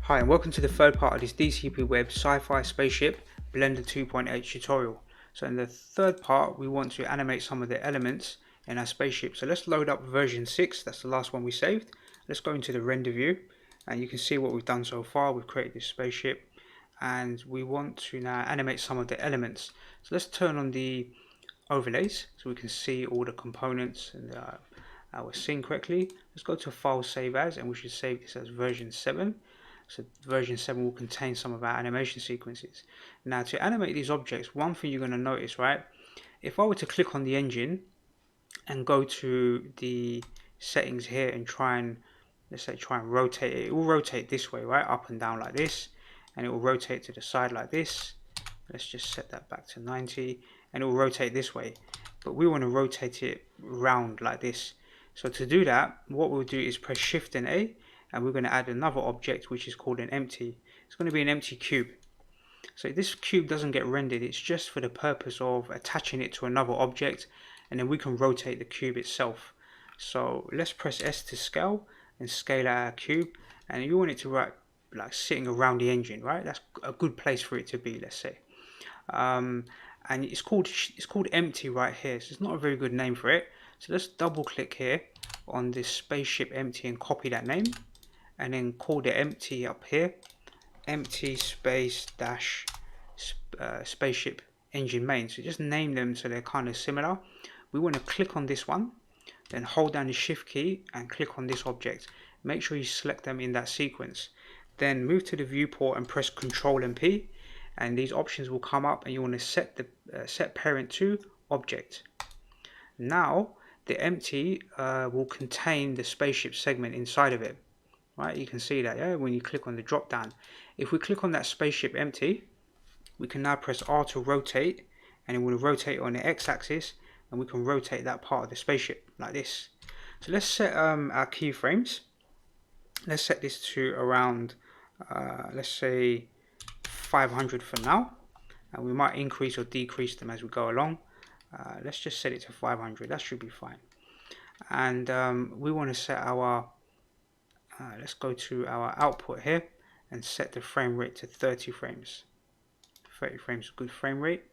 Hi and welcome to the third part of this DCP Web Sci-Fi Spaceship Blender 2.8 tutorial. So in the third part we want to animate some of the elements in our spaceship. So let's load up version 6, that's the last one we saved. Let's go into the render view and you can see what we've done so far. We've created this spaceship and we want to now animate some of the elements. So let's turn on the overlays so we can see all the components and our scene correctly. Let's go to File Save As and we should save this as version 7. So version 7 will contain some of our animation sequences. Now to animate these objects, one thing you're going to notice, right? If I were to click on the engine and go to the settings here and try and, let's say, try and rotate it, it will rotate this way, right? Up and down like this, and it will rotate to the side like this. Let's just set that back to 90 and it will rotate this way. But we want to rotate it round like this. So to do that, what we'll do is press Shift and A and we're going to add another object which is called an empty. It's going to be an empty cube. So this cube doesn't get rendered, it's just for the purpose of attaching it to another object and then we can rotate the cube itself. So let's press S to scale and scale out our cube, and you want it to like sitting around the engine, right? That's a good place for it to be, let's say. And it's called empty right here, so it's not a very good name for it. So let's double click here on this spaceship empty and copy that name and then call the empty up here, empty space dash spaceship engine main. So just name them so they're kind of similar. We want to click on this one, then hold down the shift key and click on this object. Make sure you select them in that sequence, then move to the viewport and press Ctrl and P and these options will come up and you want to set the set parent to object. Now the empty will contain the spaceship segment inside of it, right? You can see that, yeah, when you click on the drop down. If we click on that spaceship empty, we can now press R to rotate and it will rotate on the x-axis and we can rotate that part of the spaceship like this. So let's set our keyframes. Let's set this to around let's say 500 for now, and we might increase or decrease them as we go along. Let's just set it to 500, that should be fine. And we want to set our let's go to our output here and set the frame rate to 30 frames. 30 frames is a good frame rate,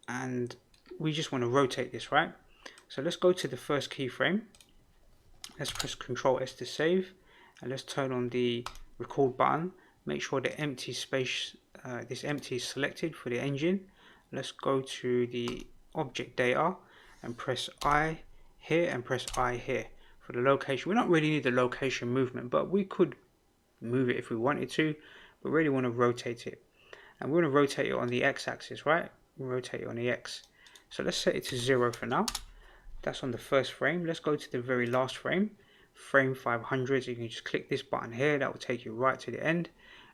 and we just want to rotate this, right? So let's go to the first keyframe. Let's press Ctrl S to save, and let's turn on the record button. Make sure the empty space, this empty is selected for the engine. Let's go to the object data and press I here and press I here for the location. We don't really need the location movement, but we could move it if we wanted to, but really want to rotate it. And we want to rotate it on the x-axis, right? We rotate it on the x. So let's set it to 0 for now. That's on the first frame. Let's go to the very last frame, frame 500. So you can just click this button here, that will take you right to the end,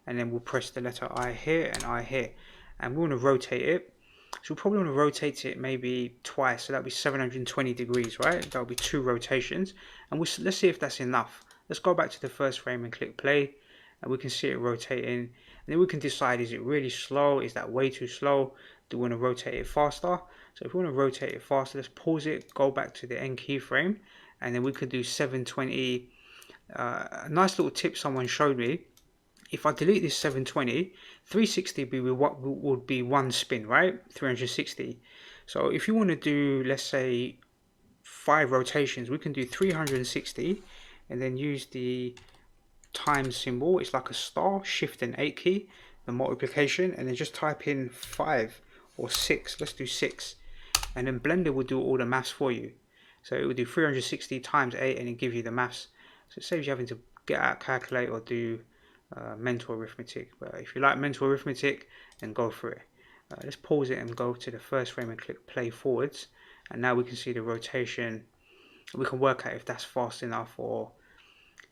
and then we'll press the letter I here and I here, and we want to rotate it. So we'll probably want to rotate it maybe twice, so that'll be 720 degrees, right? That'll be 2 rotations, and let's see if that's enough. Let's go back to the first frame and click play, and we can see it rotating, and then we can decide, is it really slow, is that way too slow, do we want to rotate it faster? So if we want to rotate it faster, let's pause it, go back to the end keyframe, and then we could do 720. A nice little tip someone showed me: if I delete this 720, 360 would be one spin, right? 360. So if you want to do, let's say, 5 rotations, we can do 360 and then use the times symbol. It's like a star, shift and 8 key, the multiplication, and then just type in 5 or 6. Let's do 6, and then Blender will do all the maths for you. So it will do 360 times 8 and it give you the maths. So it saves you having to get out a calculator or do mental arithmetic. But if you like mental arithmetic, then go for it. Let's pause it and go to the first frame and click play forwards, and now we can see the rotation. We can work out if that's fast enough, or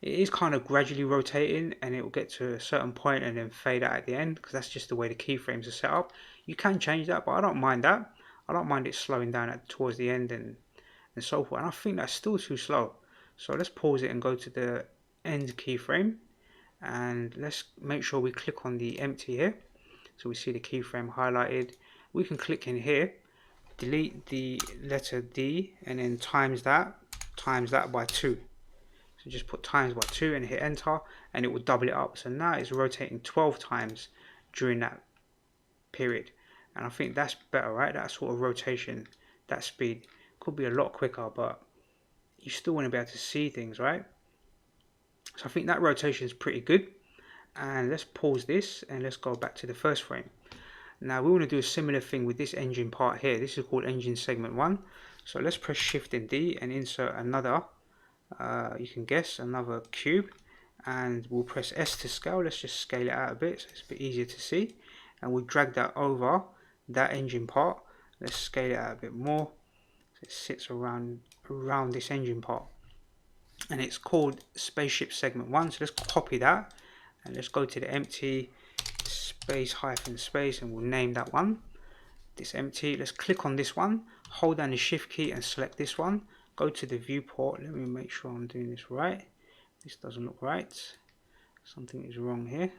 it is kind of gradually rotating and it will get to a certain point and then fade out at the end, because that's just the way the keyframes are set up. You can change that, but I don't mind that. I don't mind it slowing down towards the end and so forth, and I think that's still too slow. So let's pause it and go to the end keyframe, and let's make sure we click on the empty here so we see the keyframe highlighted. We can click in here, delete the letter D, and then times that by 2. So So just put times by 2 and hit enter, and it will double it up. So now it's rotating 12 times during that period. And I think that's better, right? That sort of rotation, that speed could be a lot quicker, but you still want to be able to see things, right? So I think that rotation is pretty good. And let's pause this and let's go back to the first frame. Now we want to do a similar thing with this engine part here. This is called engine segment 1. So let's press Shift and D and insert another, you can guess, another cube. And we'll press S to scale. Let's just scale it out a bit so it's a bit easier to see. And we'll drag that over that engine part. Let's scale it out a bit more so it sits around this engine part. And it's called Spaceship Segment 1. So let's copy that and let's go to the empty space hyphen space and we'll name that one. This empty. Let's click on this one, hold down the shift key and select this one. Go to the viewport. Let me make sure I'm doing this right. This doesn't look right. Something is wrong here.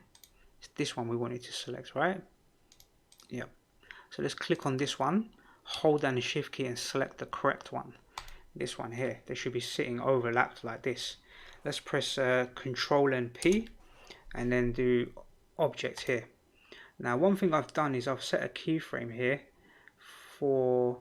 It's this one we wanted to select, right? Yep. So let's click on this one, hold down the shift key and select the correct one. This one here. They should be sitting overlapped like this. Let's press Control and P and then do object here. Now one thing I've done is I've set a keyframe here for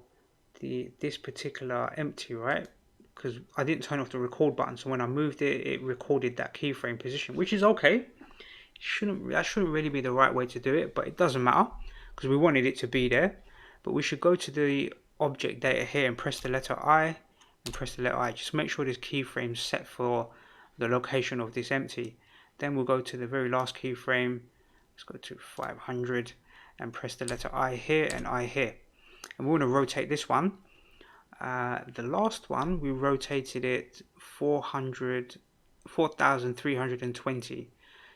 this particular empty, right? Because I didn't turn off the record button, so when I moved it, it recorded that keyframe position, which is okay. That shouldn't really be the right way to do it, but it doesn't matter because we wanted it to be there. But we should go to the object data here and press the letter I and press the letter I. Just make sure this keyframe is set for the location of this empty. Then we'll go to the very last keyframe. Let's go to 500 and press the letter I here and I here. And we want to rotate this one. The last one, we rotated it 4,320.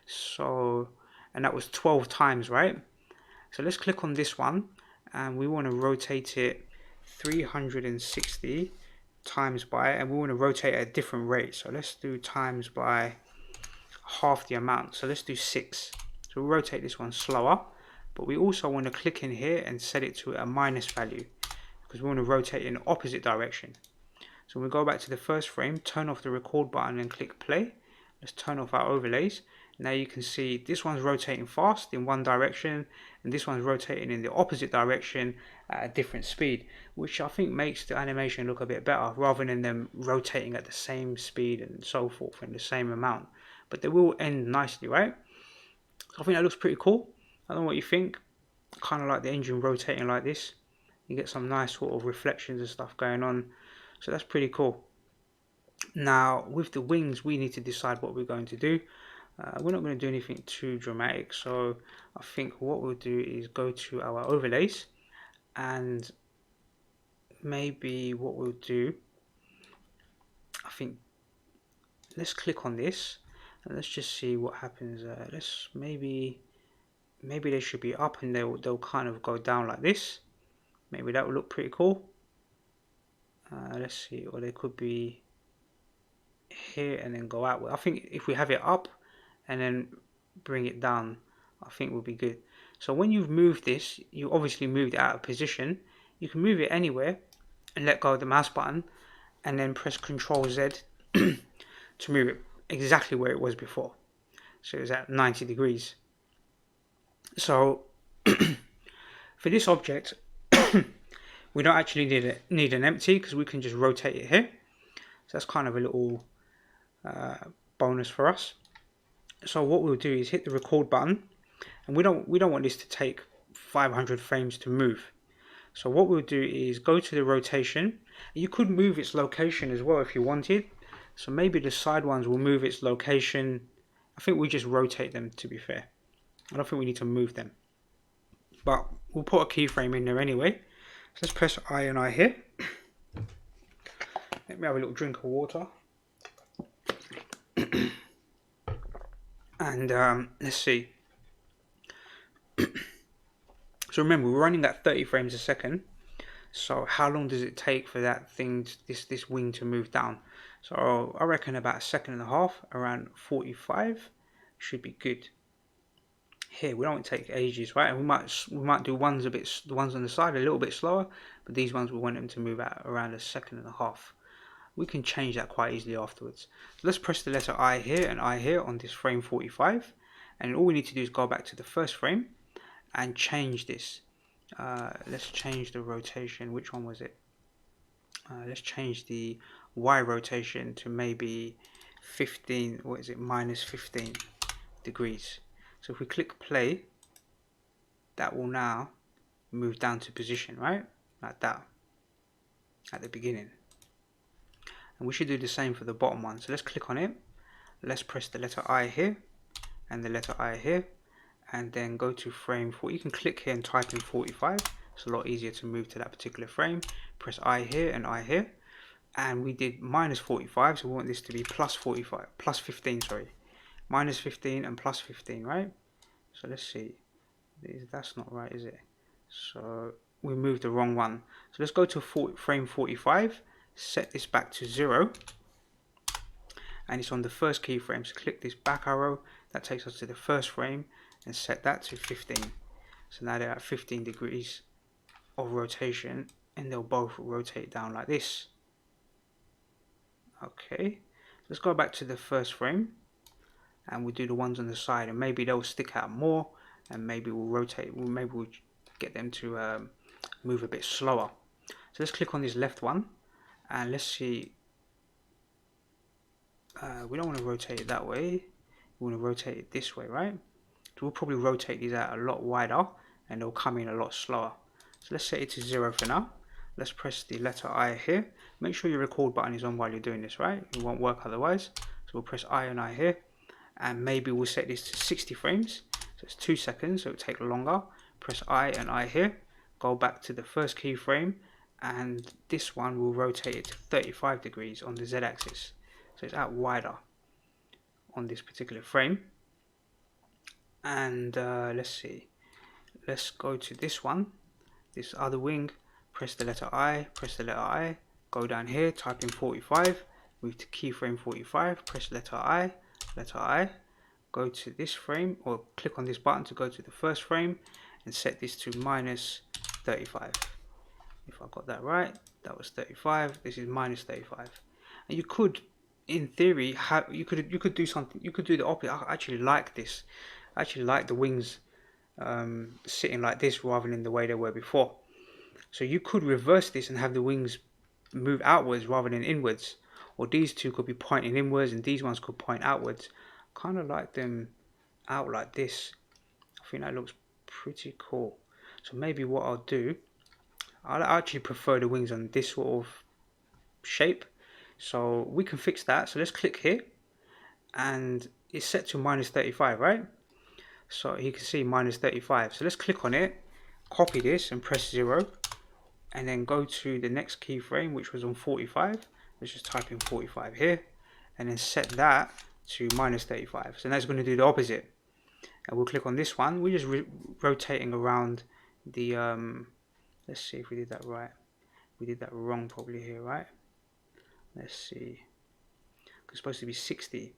So, and that was 12 times, right? So let's click on this one and we want to rotate it 360 times by, and we want to rotate at a different rate. So let's do times by half the amount. So let's do 6. So we'll rotate this one slower, but we also want to click in here and set it to a minus value because we want to rotate in the opposite direction. So we'll go back to the first frame, turn off the record button and click play. Let's turn off our overlays. Now you can see this one's rotating fast in one direction and this one's rotating in the opposite direction at a different speed, which I think makes the animation look a bit better rather than them rotating at the same speed and so forth in the same amount. But they will end nicely, right? So I think that looks pretty cool. I don't know what you think. Kind of like the engine rotating like this. You get some nice sort of reflections and stuff going on. So that's pretty cool. Now with the wings we need to decide what we're going to do. We're not going to do anything too dramatic, so I think what we'll do is go to our overlays and maybe what we'll do, I think let's click on this and let's just see what happens. Let's maybe they should be up and they'll kind of go down like this. Maybe that will look pretty cool. Let's see, or they could be here and then go out. I think if we have it up and then bring it down, I think will be good. So when you've moved this, you obviously moved it out of position. You can move it anywhere and let go of the mouse button and then press Ctrl Z to move it exactly where it was before. So it was at 90 degrees. So for this object, we don't actually need an empty because we can just rotate it here. So that's kind of a little bonus for us. So what we'll do is hit the record button, and we don't want this to take 500 frames to move. So what we'll do is go to the rotation. You could move its location as well if you wanted. So maybe the side ones will move its location. I think we just rotate them, to be fair. I don't think we need to move them. But we'll put a keyframe in there anyway. So let's press I and I here. Let me have a little drink of water. And let's see. So remember, we're running at 30 frames a second. So how long does it take for that thing, this wing to move down? So I reckon about a second and a half, around 45 should be good. Here we don't take ages, right? And we might do the ones on the side a little bit slower, but these ones we want them to move at around a second and a half. we can change that quite easily afterwards. So let's press the letter I here and I here on this frame 45, and all we need to do is go back to the first frame and change this. Let's change the rotation. Which one was it? Let's change the Y rotation to maybe 15, what is it, minus 15 degrees. So if we click play, that will now move down to position, right? Like that, at the beginning. And we should do the same for the bottom one. So let's click on it. Let's press the letter I here and the letter I here, and then go to frame 4. You can click here and type in 45. It's a lot easier to move to that particular frame. Press I here and I here. And we did minus 45, so we want this to be plus 45, plus 15, sorry. Minus 15 and plus 15, right? So let's see. That's not right, is it? So we moved the wrong one. So let's go to frame 45, set this back to 0. And it's on the first keyframe. So click this back arrow, that takes us to the first frame, and set that to 15. So now they're at 15 degrees of rotation, and they'll both rotate down like this. Okay, let's go back to the first frame, and we'll do the ones on the side, and maybe they'll stick out more, and maybe we'll rotate, maybe we'll get them to move a bit slower. So let's click on this left one, and let's see. We don't want to rotate it that way, we want to rotate it this way, right? So we'll probably rotate these out a lot wider, and they'll come in a lot slower. So let's set it to 0 for now. Let's press the letter I here. Make sure your record button is on while you're doing this, right? It won't work otherwise. So we'll press I and I here, and maybe we'll set this to 60 frames. So it's 2 seconds, so it'll take longer. Press I and I here. Go back to the first keyframe, and this one will rotate it to 35 degrees on the Z-axis. So it's out wider on this particular frame. And let's see. Let's go to this one, this other wing. Press the letter I, go down here, type in 45, move to keyframe 45, press letter I, go to this frame, or click on this button to go to the first frame, and set this to minus 35. If I got that right, that was 35, this is minus 35. And you could, in theory, you could do something, you could do the opposite. I actually like this. I actually like the wings sitting like this rather than the way they were before. So you could reverse this and have the wings move outwards rather than inwards. Or these two could be pointing inwards and these ones could point outwards. Kind of like them out like this. I think that looks pretty cool. So maybe what I'll do, I actually prefer the wings on this sort of shape. So we can fix that. So let's click here. And it's set to minus 35, right? So you can see minus 35. So let's click on it, copy this and press 0. And then go to the next keyframe, which was on 45. Let's just type in 45 here, and then set that to minus 35. So now it's going to do the opposite. And we'll click on this one. We're just rotating around the. Let's see if we did that right. We did that wrong probably here, right? Let's see. It's supposed to be 60.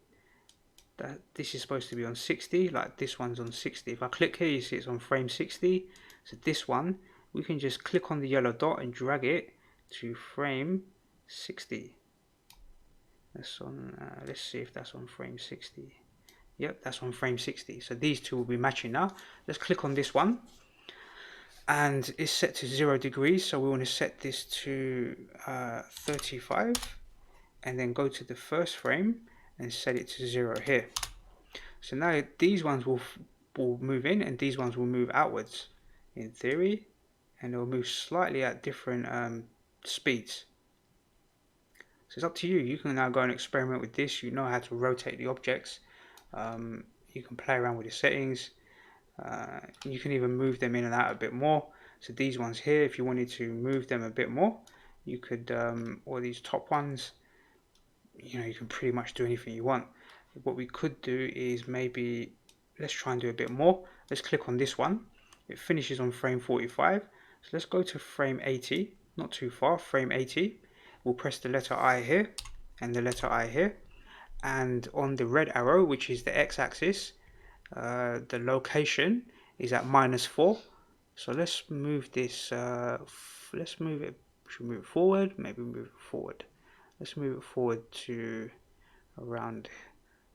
This is supposed to be on 60. Like this one's on 60. If I click here, you see it's on frame 60. So this one, we can just click on the yellow dot and drag it to frame 60. That's on, let's see if that's on frame 60. Yep, that's on frame 60. So these two will be matching now. Let's click on this one. And it's set to 0 degrees. So we want to set this to 35. And then go to the first frame and set it to 0 here. So now these ones will move in and these ones will move outwards in theory. And they'll move slightly at different speeds. So it's up to you. You can now go and experiment with this. You know how to rotate the objects. You can play around with the settings. You can even move them in and out a bit more. So these ones here, if you wanted to move them a bit more, you could, or these top ones, you know, you can pretty much do anything you want. What we could do is maybe, let's try and do a bit more. Let's click on this one. It finishes on frame 45. So let's go to frame 80, not too far, frame 80. We'll press the letter I here and the letter I here. And on the red arrow, which is the x-axis, the location is at -4. So let's move this, let's move it, should we move it forward? Maybe move it forward. let's move it forward to around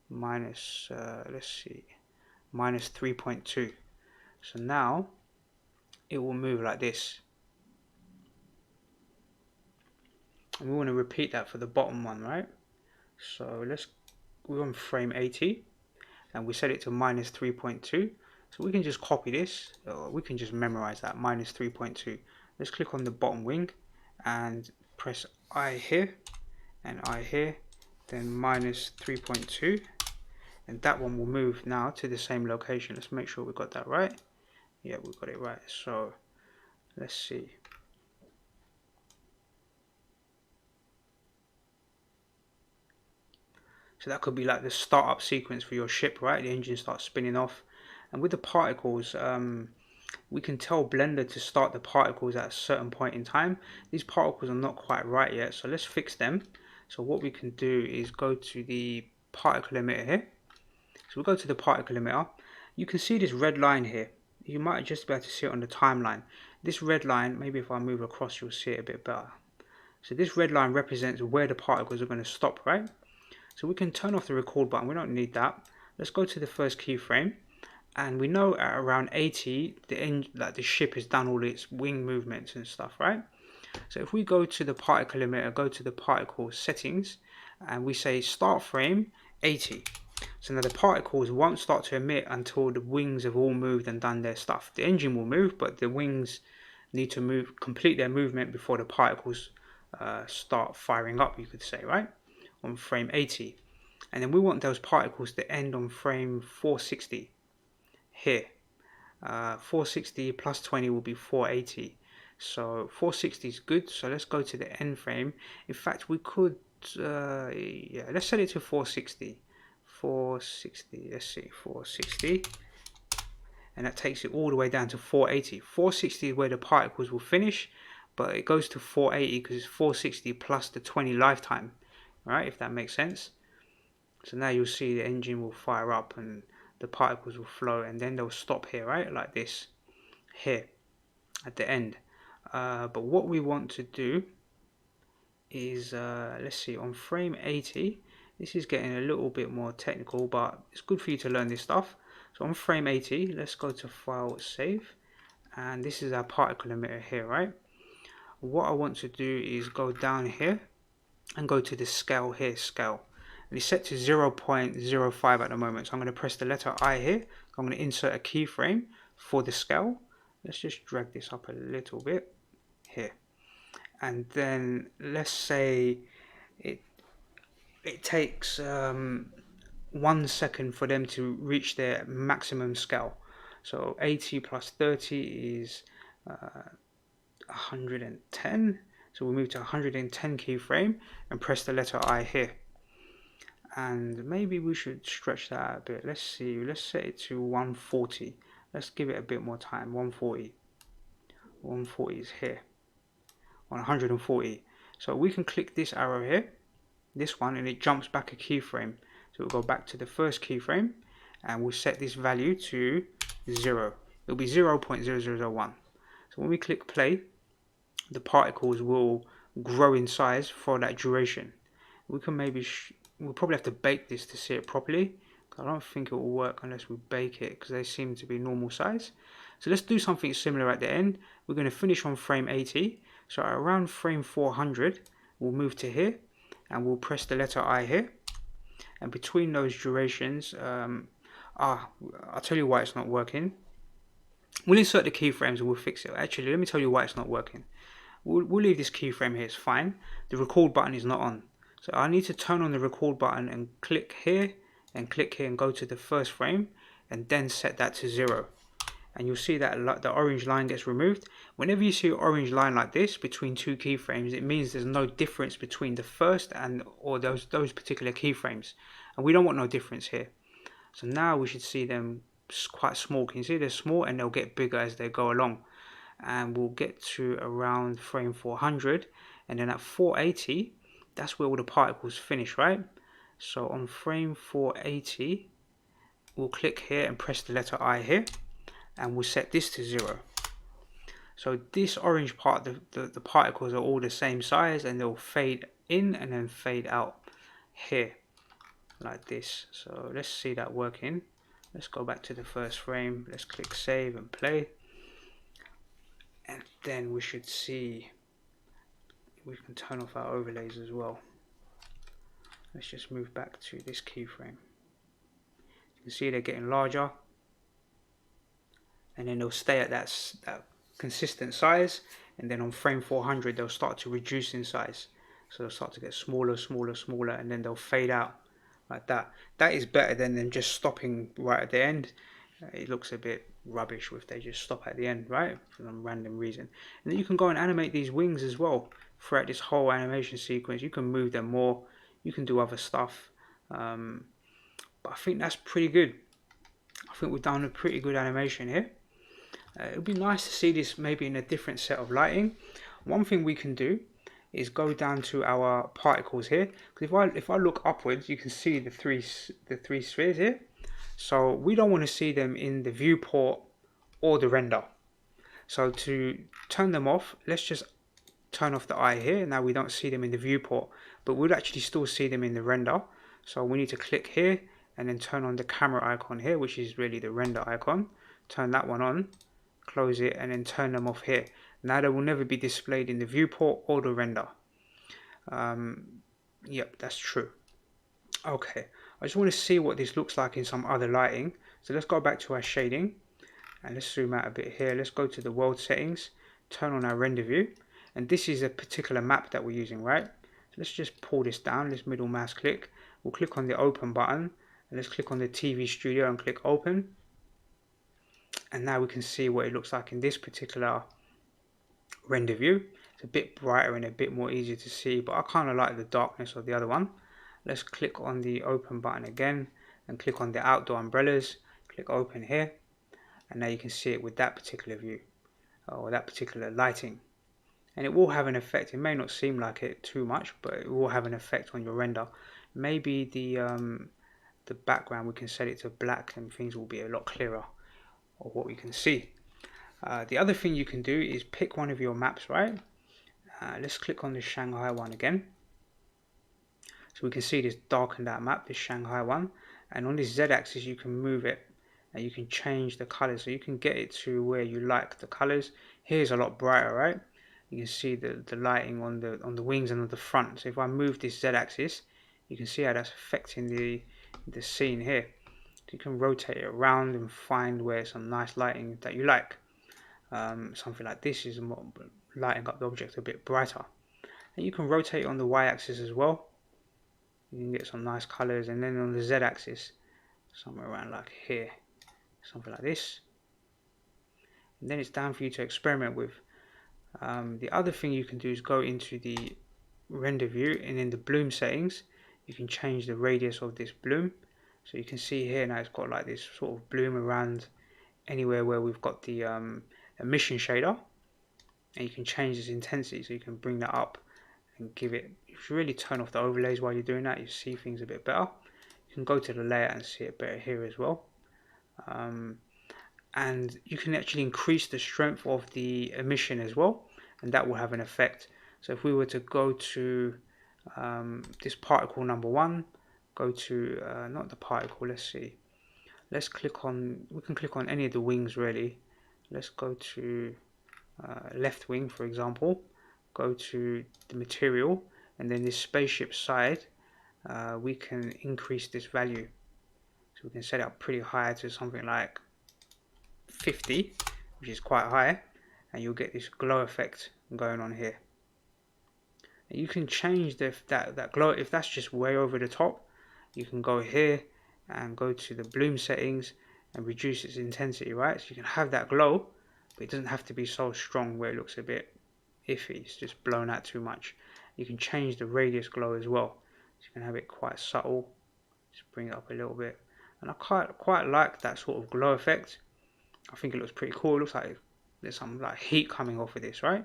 minus, let's see, minus 3.2. So now it will move like this. And we want to repeat that for the bottom one, right? So we're on frame 80 and we set it to minus 3.2. So we can just copy this, or we can just memorize that, minus 3.2. Let's click on the bottom wing and press I here and I here, then minus 3.2, and that one will move now to the same location. Let's make sure we got that right. Yeah, we got it right. So let's see. So that could be like the startup sequence for your ship, right? The engine starts spinning off. And with the particles, we can tell Blender to start the particles at a certain point in time. These particles are not quite right yet, so let's fix them. So what we can do is go to the particle emitter here. So we'll go to the particle emitter. You can see this red line here. You might just be able to see it on the timeline. This red line, maybe if I move across, you'll see it a bit better. So this red line represents where the particles are going to stop, right? So we can turn off the record button, we don't need that. Let's go to the first keyframe, and we know at around 80 the ship has done all its wing movements and stuff, right? So if we go to the particle emitter, go to the particle settings, and we say start frame 80. So now the particles won't start to emit until the wings have all moved and done their stuff. The engine will move, but the wings need to complete their movement before the particles start firing up, you could say, right? On frame 80. And then we want those particles to end on frame 460 here. 460 plus 20 will be 480. So 460 is good. So let's go to the end frame. In fact, we could, yeah, let's set it to 460. 460, let's see, 460. And that takes it all the way down to 480. 460 is where the particles will finish, but it goes to 480 because it's 460 plus the 20 lifetime, right? If that makes sense. So now you'll see the engine will fire up and the particles will flow, and then they'll stop here, right? Like this, here, at the end. But what we want to do is, let's see, on frame 80, this is getting a little bit more technical, but it's good for you to learn this stuff. So on frame 80, let's go to File, Save, and this is our particle emitter here, right? What I want to do is go down here and go to the scale here, scale. And it's set to 0.05 at the moment. So I'm going to press the letter I here. I'm going to insert a keyframe for the scale. Let's just drag this up a little bit here. And then let's say it takes 1 second for them to reach their maximum scale. So 80 plus 30 is 110. So we'll move to 110 keyframe and press the letter I here. And maybe we should stretch that out a bit. Let's see, let's set it to 140. Let's give it a bit more time. 140. 140 is here. 140. So we can click this arrow here, this one, and it jumps back a keyframe. So we'll go back to the first keyframe and we'll set this value to 0. It'll be 0.0001. So when we click play, the particles will grow in size for that duration. We can maybe we'll probably have to bake this to see it properly. I don't think it will work unless we bake it because they seem to be normal size. So let's do something similar at the end. We're going to finish on frame 80. So around frame 400, we'll move to here and we'll press the letter I here. And between those durations, I'll tell you why it's not working. We'll insert the keyframes and we'll fix it. Actually, let me tell you why it's not working. We'll leave this keyframe here, it's fine. The record button is not on. So I need to turn on the record button and click here and go to the first frame and then set that to 0. And you'll see that the orange line gets removed. Whenever you see an orange line like this between two keyframes, it means there's no difference between the first or those particular keyframes. And we don't want no difference here. So now we should see them quite small. Can you see they're small and they'll get bigger as they go along. And we'll get to around frame 400, and then at 480, that's where all the particles finish, right? So on frame 480, we'll click here and press the letter I here, and we'll set this to 0. So this orange part, the particles are all the same size, and they'll fade in and then fade out here like this. So let's see that working. Let's go back to the first frame. Let's click save and play, and then we should see we can turn off our overlays as well. Let's just move back to this keyframe. You can see they're getting larger, and then they'll stay at that consistent size, and then on frame 400 they'll start to reduce in size. So they'll start to get smaller, smaller, smaller, and then they'll fade out like that. That is better than them just stopping right at the end. It looks a bit rubbish if they just stop at the end, right? For some random reason. And then you can go and animate these wings as well throughout this whole animation sequence. You can move them more. You can do other stuff. But I think that's pretty good. I think we've done a pretty good animation here. It would be nice to see this maybe in a different set of lighting. One thing we can do is go down to our particles here. Because if I look upwards, you can see the three spheres here. So we don't want to see them in the viewport or the render. So to turn them off, let's just turn off the eye here. Now we don't see them in the viewport, but we'd actually still see them in the render. So we need to click here and then turn on the camera icon here, which is really the render icon. Turn that one on, close it, and then turn them off here. Now they will never be displayed in the viewport or the render. Yep, that's true. Okay, I just want to see what this looks like in some other lighting. So let's go back to our shading, and let's zoom out a bit here. Let's go to the world settings, turn on our render view, and this is a particular map that we're using, right? So let's just pull this down. Let's middle mouse click. We'll click on the open button, and let's click on the TV studio and click open. And now we can see what it looks like in this particular render view. It's a bit brighter and a bit more easy to see, but I kind of like the darkness of the other one. Let's click on the open button again and click on the outdoor umbrellas. Click open here, and now you can see it with that particular view or that particular lighting. And it will have an effect. It may not seem like it too much, but it will have an effect on your render. Maybe the background, we can set it to black and things will be a lot clearer of what we can see. The other thing you can do is pick one of your maps, right? Let's click on the Shanghai one again. So we can see this darkened out map, this Shanghai one. And on this Z-axis you can move it and you can change the colors. So you can get it to where you like the colors. Here's a lot brighter, right? You can see the lighting on the wings and on the front. So if I move this Z-axis, you can see how that's affecting the scene here. So you can rotate it around and find where some nice lighting that you like. Something like this is lighting up the object a bit brighter. And you can rotate on the Y-axis as well. You can get some nice colors, and then on the Z-axis, somewhere around like here, something like this. And then it's down for you to experiment with. The other thing you can do is go into the render view, and in the bloom settings, you can change the radius of this bloom. So you can see here now it's got like this sort of bloom around anywhere where we've got the emission shader, and you can change its intensity, so you can bring that up and give it, if you really turn off the overlays while you're doing that, you see things a bit better. You can go to the layout and see it better here as well. And you can actually increase the strength of the emission as well, and that will have an effect. So if we were to go to this particle number 1, go to not the particle, let's see, let's click on, we can click on any of the wings really. Let's go to left wing, for example, go to the material, and then this spaceship side, we can increase this value. So we can set it up pretty high to something like 50, which is quite high, and you'll get this glow effect going on here. And you can change that glow. If that's just way over the top, you can go here and go to the bloom settings and reduce its intensity, right? So you can have that glow, but it doesn't have to be so strong where it looks a bit iffy. It's just blown out too much. You can change the radius glow as well, so you can have it quite subtle. Just bring it up a little bit, and I quite like that sort of glow effect. I think it looks pretty cool. It looks like there's some like heat coming off of this, right?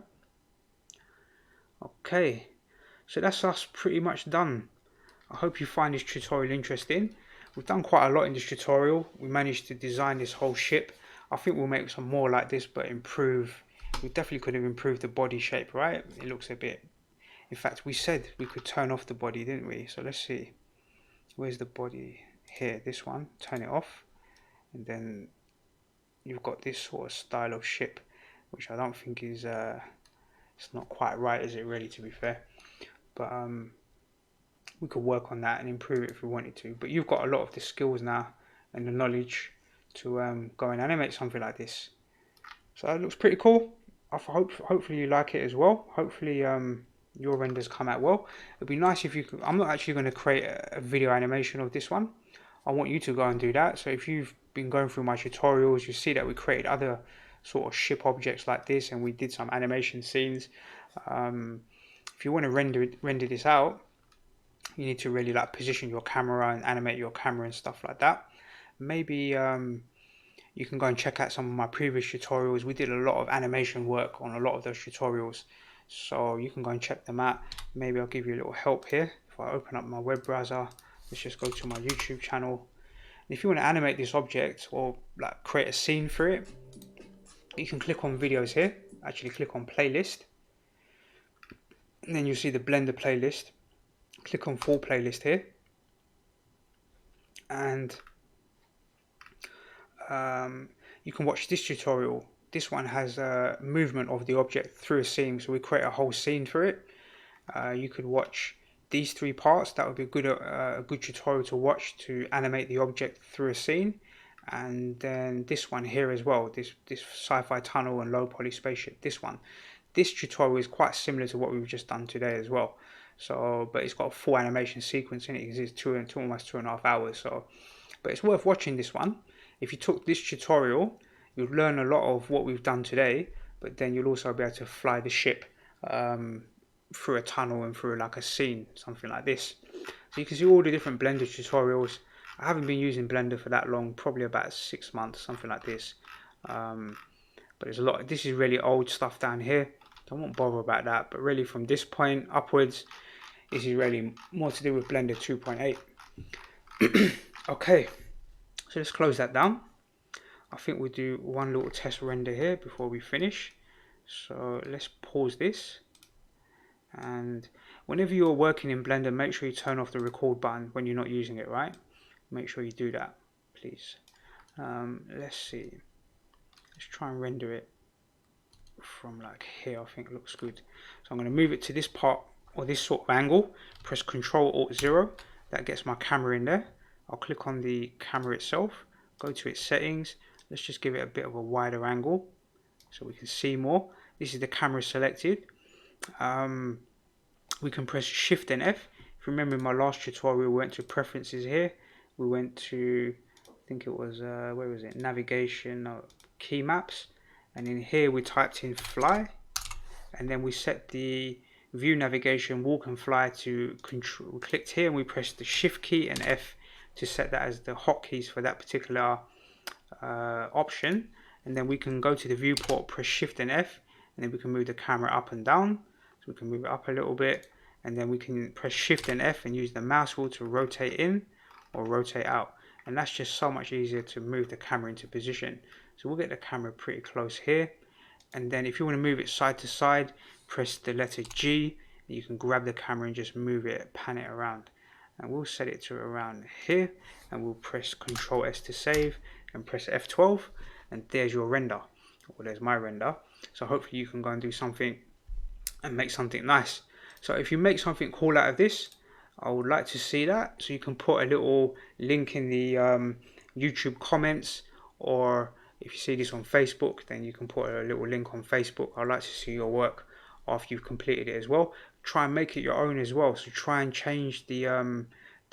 Okay, so that's us pretty much done. I hope you find this tutorial interesting. We've done quite a lot in this tutorial. We managed to design this whole ship. I think we'll make some more like this, but improve We definitely could have improved the body shape, right? It looks a bit, in fact we said we could turn off the body, didn't we? So let's see, where's the body? Here, this one, turn it off, and then you've got this sort of style of ship, which I don't think is it's not quite right, is it really, to be fair? But we could work on that and improve it if we wanted to. But you've got a lot of the skills now and the knowledge to go and animate something like this. So it looks pretty cool. Hopefully you like it as well. Hopefully your renders come out well. It'd be nice if you could. I'm not actually going to create a video animation of this one. I want you to go and do that. So if you've been going through my tutorials, you see that we created other sort of ship objects like this, and we did some animation scenes. If you want to render this out, you need to really like position your camera and animate your camera and stuff like that. Maybe you can go and check out some of my previous tutorials. We did a lot of animation work on a lot of those tutorials, so you can go and check them out. Maybe I'll give you a little help here. If I open up my web browser, let's just go to my YouTube channel. And if you want to animate this object or like create a scene for it, you can click on videos here. Actually click on playlist, and then you'll see the Blender playlist. Click on full playlist here, and you can watch this tutorial. This one has movement of the object through a scene, so we create a whole scene for it. You could watch these 3 parts. That would be a good tutorial to watch to animate the object through a scene. And then this one here as well, this sci-fi tunnel and low poly spaceship. This tutorial is quite similar to what we've just done today as well. So, but it's got a full animation sequence in it. It's almost 2.5 hours. So, but it's worth watching this one. If you took this tutorial, you'll learn a lot of what we've done today, but then you'll also be able to fly the ship through a tunnel and through like a scene, something like this. So you can see all the different Blender tutorials. I haven't been using Blender for that long, probably about 6 months, something like this. But there's a lot. This is really old stuff down here. I won't bother about that. But really, from this point upwards, this is really more to do with Blender 2.8. Okay, so let's close that down. I think we'll do one little test render here before we finish. So let's pause this. And whenever you're working in Blender, make sure you turn off the record button when you're not using it, right? Make sure you do that, please. Let's see. Let's try and render it from like here. I think it looks good. So I'm going to move it to this part or this sort of angle. Press Ctrl-Alt-0. That gets my camera in there. I'll click on the camera itself. Go to its settings. Let's just give it a bit of a wider angle so we can see more. This is the camera selected. We can press Shift and F. If you remember in my last tutorial, we went to preferences here. We went to, I think it was, where was it? Navigation, key maps. And in here we typed in fly. And then we set the view navigation walk and fly to control. We clicked here and we pressed the Shift key and F to set that as the hotkeys for that particular option. And then we can go to the viewport, press Shift and F, and then we can move the camera up and down. So we can move it up a little bit, and then we can press Shift and F and use the mouse wheel to rotate in or rotate out. And that's just so much easier to move the camera into position. So we'll get the camera pretty close here. And then if you want to move it side to side, press the letter G, and you can grab the camera and just move it, pan it around. And we'll set it to around here, and we'll press Ctrl S to save and press F12, and there's your render, or there's my render. So hopefully you can go and do something and make something nice. So if you make something cool out of this, I would like to see that. So you can put a little link in the YouTube comments, or if you see this on Facebook, then you can put a little link on Facebook. I'd like to see your work after you've completed it as well. Try and make it your own as well. So try and change the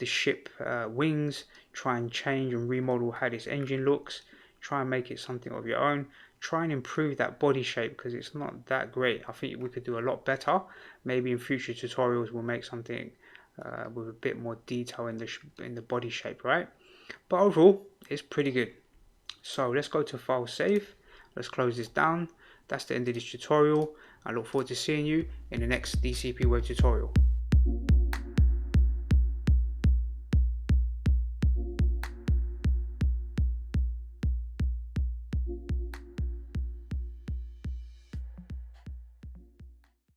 ship wings. Try and change and remodel how this engine looks. Try and make it something of your own. Try and improve that body shape because it's not that great. I think we could do a lot better. Maybe in future tutorials we'll make something with a bit more detail in the body shape, right? But overall, it's pretty good. So let's go to File Save. Let's close this down. That's the end of this tutorial. I look forward to seeing you in the next DCP Web tutorial.